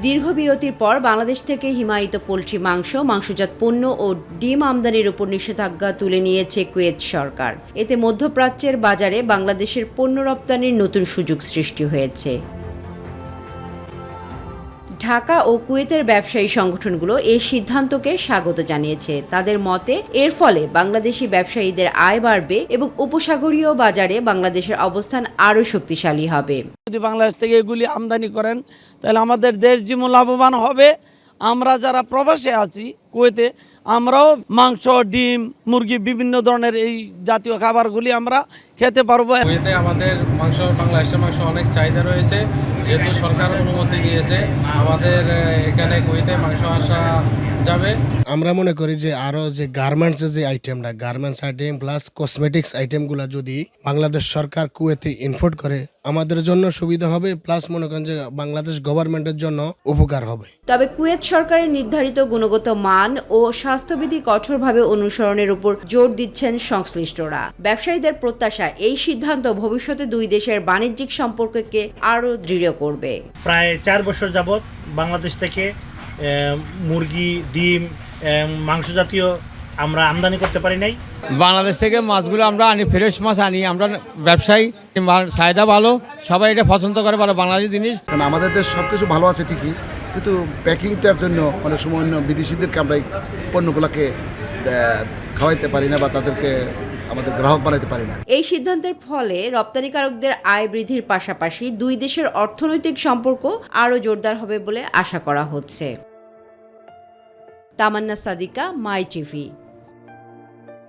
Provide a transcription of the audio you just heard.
দীর্ঘ বিরতির পর বাংলাদেশ থেকে হিমায়িত পোল্ট্রি মাংস, মাংসজাত পণ্য ও ডিম আমদানির উপর নিষেধাজ্ঞা তুলে নিয়েছে কুয়েত সরকার। এতে মধ্যপ্রাচ্যের বাজারে বাংলাদেশের পণ্য রপ্তানির নতুন সুযোগ সৃষ্টি হয়েছে। ঢাকা ও কুয়েতের ব্যবসায়ী সংগঠনগুলো এই সিদ্ধান্তকে স্বাগত জানিয়েছে। তাদের মতে এর ফলে বাংলাদেশি ব্যবসায়ীদের আয় বাড়বে এবং উপসাগরীয় বাজারে বাংলাদেশের অবস্থান আরও শক্তিশালী হবে। যদি বাংলাদেশ থেকে এগুলি আমদানি করেন তাহলে আমাদের দেশ যেমন লাভবান হবে, আমরা যারা প্রবাসে আছি কুয়েতে আমরাও মাংস, ডিম, মুরগি বিভিন্ন ধরনের এই জাতীয় খাবারগুলি আমরা খেতে পারবো। কুয়েতে আমাদের মাংস, বাংলাদেশের মাংস অনেক চাহিদা রয়েছে, যেহেতু সরকার অনুমতি দিয়েছে আমাদের এখানে কুয়েতে মাংস আসা যাবে। আমরা মনে করি যে আরও যে গার্মেন্টসের যে আইটেমটা, গার্মেন্টস আইটেম প্লাস কসমেটিক্স আইটেমগুলো যদি বাংলাদেশ সরকার কুয়েতে ইম্পোর্ট করে আমাদের জন্য সুবিধা হবে, প্লাস মনে করেন যে বাংলাদেশ গভর্নমেন্টের জন্য উপকার হবে। তবে কুয়েত সরকারের নির্ধারিত গুণগত মান ও স্বাস্থ্যবিধি কঠোরভাবে অনুসরণের উপর জোর দিচ্ছেন সংশ্লিষ্টরা। ব্যবসায়ীদের প্রত্যাশা এই সিদ্ধান্ত ভবিষ্যতে দুই দেশের বাণিজ্যিক সম্পর্ককে আরও দৃঢ় করবে। প্রায় 4 বছর যাবৎ বাংলাদেশ থেকে মুরগি, ডিম, মাংস জাতীয় আমরা আমদানি করতে পারি নাই। বাংলাদেশ থেকে মাছগুলো আমরা আনি, ফ্রেশ মাছ আনি, আমরা ব্যবসায়ী, চাহিদা ভালো, সবাই এটা পছন্দ করে, ভালো বাংলাদেশি জিনিস। কারণ আমাদের দেশ সব কিছু ভালো আছে ঠিকই, কিন্তু প্যাকিংটার জন্য অনেক সময় অন্য বিদেশিদেরকে আমরা এই পণ্যগুলোকে খাওয়াইতে পারি না বা তাদেরকে আমাদের গ্রাহক বানাইতে পারি না। এই সিদ্ধান্তের ফলে রপ্তানিকারকদের আয় বৃদ্ধির পাশাপাশি দুই দেশের অর্থনৈতিক সম্পর্ক আরও জোরদার হবে বলে আশা করা হচ্ছে। তামান্না সাদিকা, মাই টিভি।